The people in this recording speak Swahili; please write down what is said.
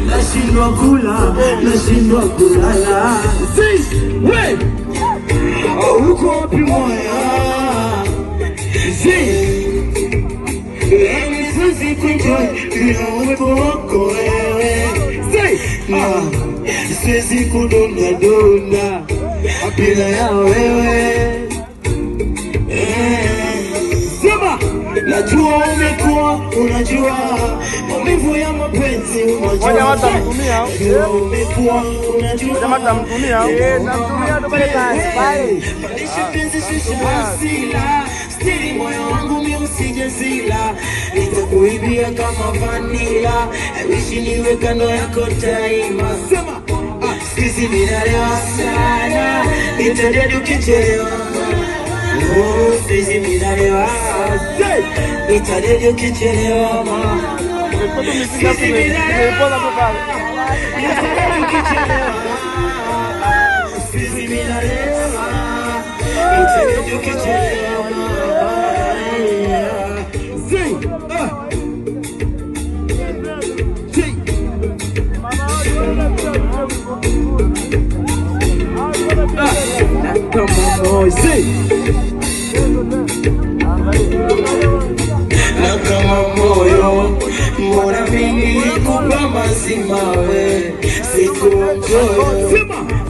nashindwa kula, nashindwa kulala. We uko wapi moyo? Siwezi kuenjoy bila uwepo wako wewe. Siwezi kudonda donda bila ya wewe. Najua umekuwa, unajua maumivu ya mapenzi, unajua najua umekuwa, unajua tamtumia balisha penzi sila stili moyo wangu mi usije zila, nitakuibia kama vanila, wishi niwe kando yako daima. Sema sisi minalewa sana, nitadedi ukichelewa. Sisi minalewa, nitadedi ukichelewa. Sisi minalewa, nitadedi ukichelewa. Sisi minalewa, nitadedi ukichelewa. Na kama moyo mbona mingi kupa mazima we siku mchoyo.